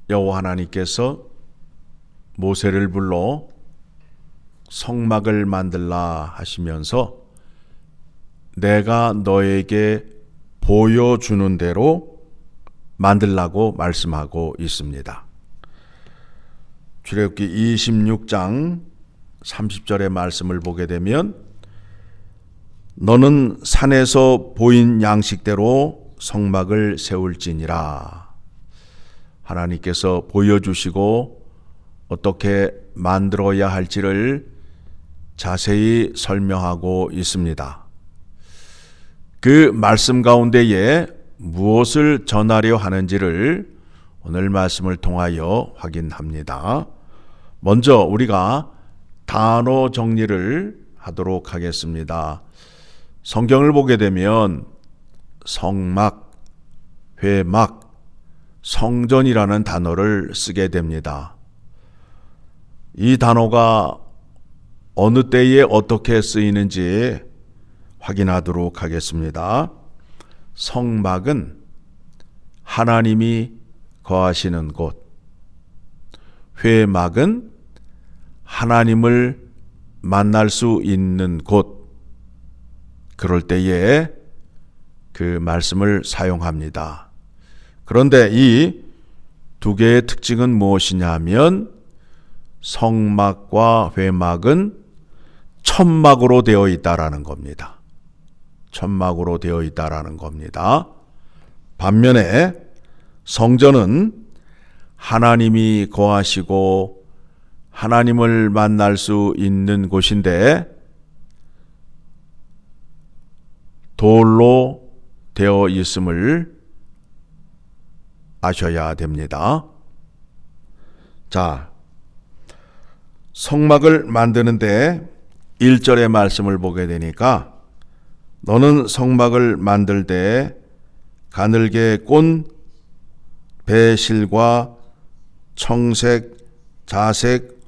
여호와 하나님께서 모세를 불러 성막을 만들라 하시면서 내가 너에게 보여주는 대로 만들라고 말씀하고 있습니다. 출애굽기 26장 30절의 말씀을 보게 되면 너는 산에서 보인 양식대로 성막을 세울지니라. 하나님께서 보여주시고 어떻게 만들어야 할지를 자세히 설명하고 있습니다. 그 말씀 가운데에 무엇을 전하려 하는지를 오늘 말씀을 통하여 확인합니다. 먼저 우리가 단어 정리를 하도록 하겠습니다. 성경을 보게 되면 성막, 회막, 성전이라는 단어를 쓰게 됩니다. 이 단어가 어느 때에 어떻게 쓰이는지 확인하도록 하겠습니다. 성막은 하나님이 거하시는 곳, 회막은 하나님을 만날 수 있는 곳, 그럴 때에 그 말씀을 사용합니다. 그런데 이 두 개의 특징은 무엇이냐 하면 성막과 회막은 천막으로 되어 있다라는 겁니다. 천막으로 되어 있다라는 겁니다. 반면에 성전은 하나님이 거하시고 하나님을 만날 수 있는 곳인데 돌로 되어 있음을 아셔야 됩니다. 자, 성막을 만드는데 1절의 말씀을 보게 되니까 너는 성막을 만들 때 가늘게 꼰 배실과 청색, 자색,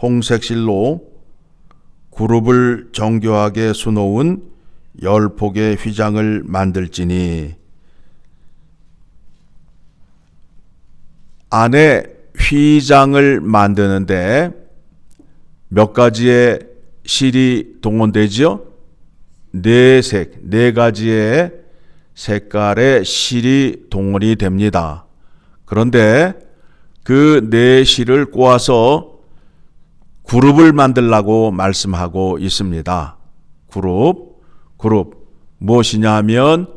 홍색 실로 그룹을 정교하게 수놓은 10폭의 휘장을 만들지니 안에 휘장을 만드는데 몇 가지의 실이 동원되지요? 네 가지의 색깔의 실이 동원이 됩니다. 그런데 그 네 실을 꼬아서 그룹을 만들라고 말씀하고 있습니다. 그룹 무엇이냐 하면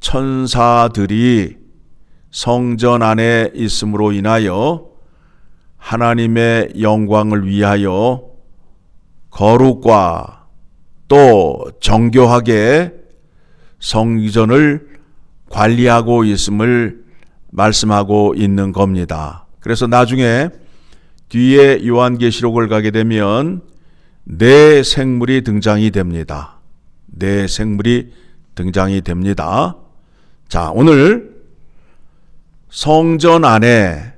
천사들이 성전 안에 있음으로 인하여 하나님의 영광을 위하여 거룩과 또 정교하게 성전을 관리하고 있음을 말씀하고 있는 겁니다. 그래서 나중에 뒤에 요한계시록을 가게 되면 네 생물이 등장이 됩니다. 네 생물이 등장이 됩니다. 자, 오늘 성전 안에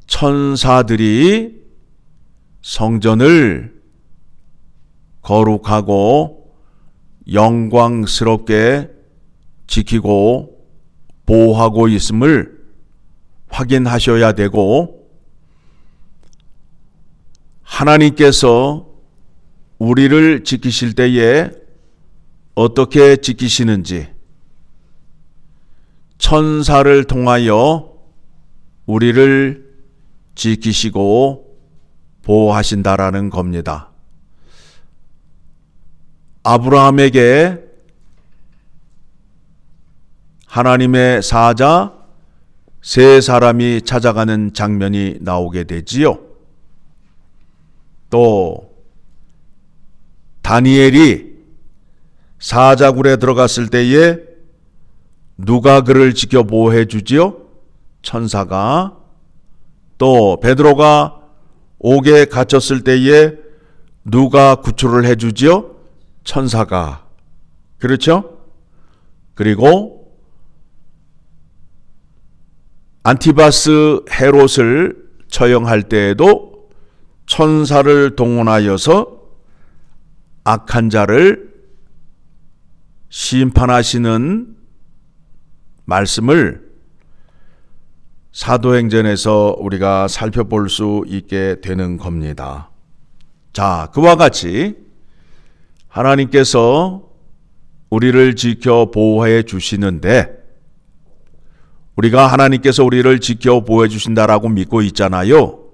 천사들이 성전을 거룩하고 영광스럽게 지키고 보호하고 있음을 확인하셔야 되고 하나님께서 우리를 지키실 때에 어떻게 지키시는지 천사를 통하여 우리를 지키시고 보호하신다라는 겁니다. 아브라함에게 하나님의 사자 세 사람이 찾아가는 장면이 나오게 되지요. 또 다니엘이 사자굴에 들어갔을 때에 누가 그를 지켜 보호해 주지요? 천사가. 또 베드로가 옥에 갇혔을 때에 누가 구출을 해 주지요? 천사가. 그렇죠? 그리고 안티바스 헤롯을 처형할 때에도 천사를 동원하여서 악한 자를 심판하시는 말씀을 사도행전에서 우리가 살펴볼 수 있게 되는 겁니다. 자, 그와 같이 하나님께서 우리를 지켜 보호해 주시는데, 우리가 하나님께서 우리를 지켜 보호해 주신다라고 믿고 있잖아요.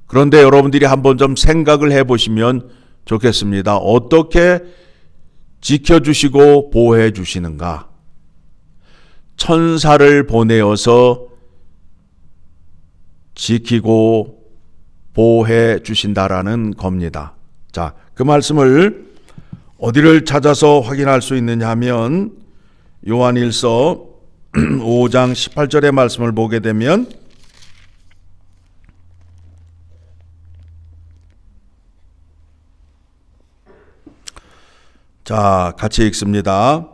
그런데 여러분들이 한번 좀 생각을 해보시면 좋겠습니다. 어떻게 지켜주시고 보호해 주시는가? 천사를 보내어서 지키고 보호해 주신다라는 겁니다. 자, 그 말씀을 어디를 찾아서 확인할 수 있느냐 하면 요한일서 5장 18절의 말씀을 보게 되면, 자, 같이 읽습니다.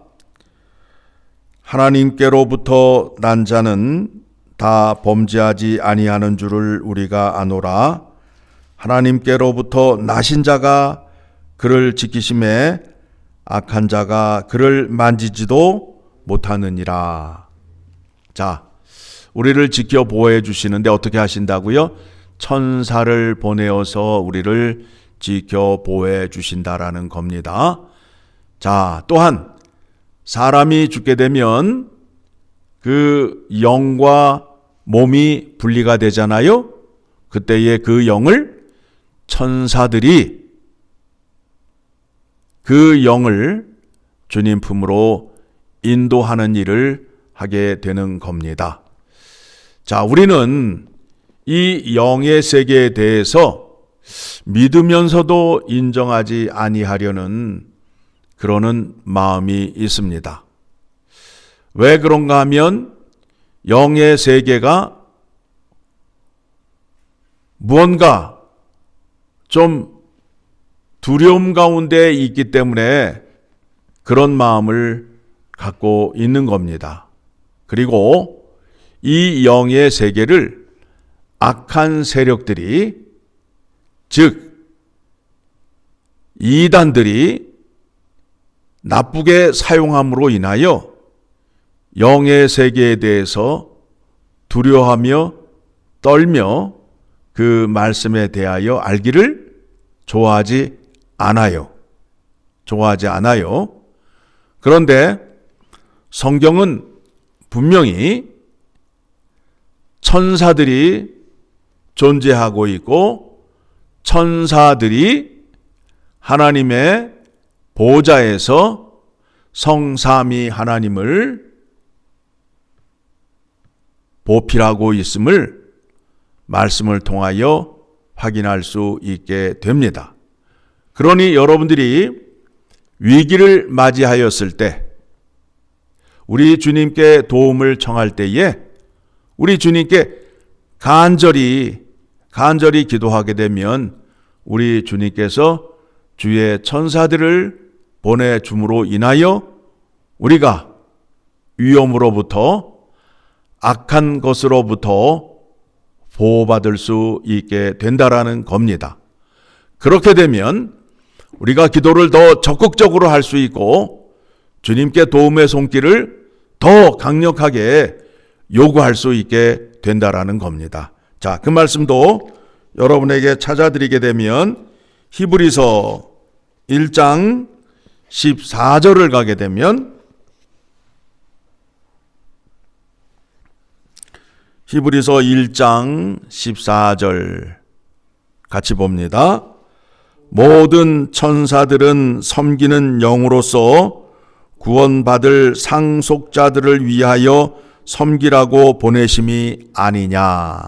하나님께로부터 난 자는 다 범죄하지 아니하는 줄을 우리가 아노라. 하나님께로부터 나신 자가 그를 지키심에 악한 자가 그를 만지지도 못하느니라. 자, 우리를 지켜 보호해 주시는데 어떻게 하신다고요? 천사를 보내어서 우리를 지켜 보호해 주신다라는 겁니다. 자, 또한 사람이 죽게 되면 그 영과 몸이 분리가 되잖아요. 그때에 그 영을 천사들이 그 영을 주님 품으로 인도하는 일을 하게 되는 겁니다. 자, 우리는 이 영의 세계에 대해서 믿으면서도 인정하지 아니하려는 그러는 마음이 있습니다. 왜 그런가 하면 영의 세계가 무언가 좀 두려움 가운데 있기 때문에 그런 마음을 갖고 있는 겁니다. 그리고 이 영의 세계를 악한 세력들이, 즉 이단들이 나쁘게 사용함으로 인하여 영의 세계에 대해서 두려워하며 떨며 그 말씀에 대하여 알기를 좋아하지 않아요. 그런데 성경은 분명히 천사들이 존재하고 있고 천사들이 하나님의 보좌에서 성삼위 하나님을 보필하고 있음을 말씀을 통하여 확인할 수 있게 됩니다. 그러니 여러분들이 위기를 맞이하였을 때, 우리 주님께 도움을 청할 때에 우리 주님께 간절히 기도하게 되면 우리 주님께서 주의 천사들을 보내줌으로 인하여 우리가 위험으로부터, 악한 것으로부터 보호받을 수 있게 된다라는 겁니다. 그렇게 되면 우리가 기도를 더 적극적으로 할 수 있고 주님께 도움의 손길을 더 강력하게 요구할 수 있게 된다라는 겁니다. 자, 그 말씀도 여러분에게 찾아드리게 되면 히브리서 1장 14절을 가게 되면, 히브리서 1장 14절 같이 봅니다. 모든 천사들은 섬기는 영으로서 구원받을 상속자들을 위하여 섬기라고 보내심이 아니냐.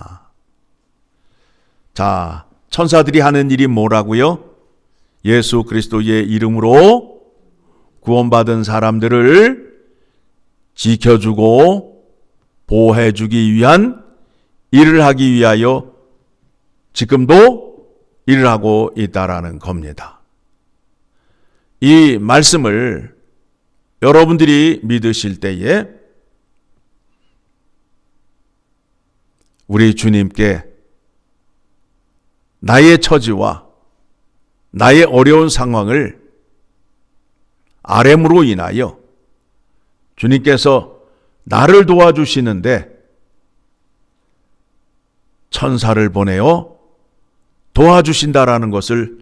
자, 천사들이 하는 일이 뭐라고요? 예수 그리스도의 이름으로 구원받은 사람들을 지켜주고 보호해주기 위한 일을 하기 위하여 지금도 일을 하고 있다라는 겁니다. 이 말씀을 여러분들이 믿으실 때에 우리 주님께 나의 처지와 나의 어려운 상황을 RM으로 인하여 주님께서 나를 도와주시는데 천사를 보내어 도와주신다라는 것을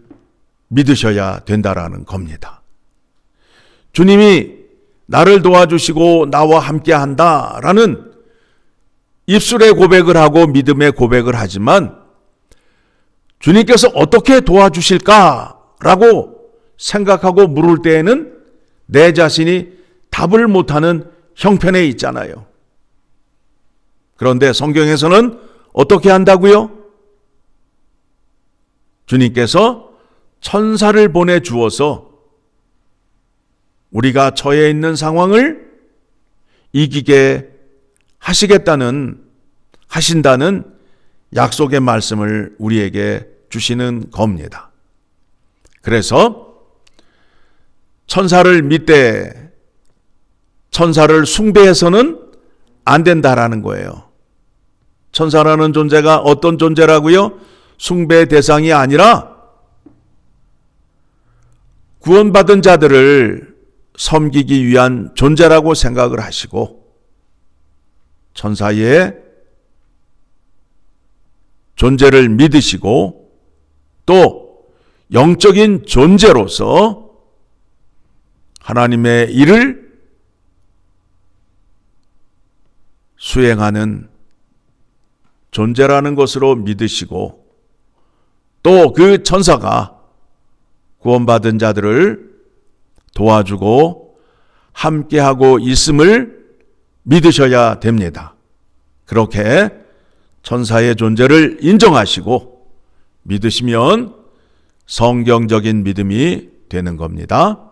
믿으셔야 된다라는 겁니다. 주님이 나를 도와주시고 나와 함께 한다라는 입술의 고백을 하고 믿음의 고백을 하지만 주님께서 어떻게 도와주실까라고 생각하고 물을 때에는 내 자신이 답을 못하는 형편에 있잖아요. 그런데 성경에서는 어떻게 한다고요? 주님께서 천사를 보내주어서 우리가 처해 있는 상황을 이기게 하신다는 약속의 말씀을 우리에게 주시는 겁니다. 그래서 천사를 믿되 천사를 숭배해서는 안 된다라는 거예요. 천사라는 존재가 어떤 존재라고요? 숭배 대상이 아니라 구원받은 자들을 섬기기 위한 존재라고 생각을 하시고 천사의 존재를 믿으시고 또 영적인 존재로서 하나님의 일을 수행하는 존재라는 것으로 믿으시고 또 그 천사가 구원받은 자들을 도와주고 함께하고 있음을 믿으셔야 됩니다. 그렇게 천사의 존재를 인정하시고 믿으시면 성경적인 믿음이 되는 겁니다.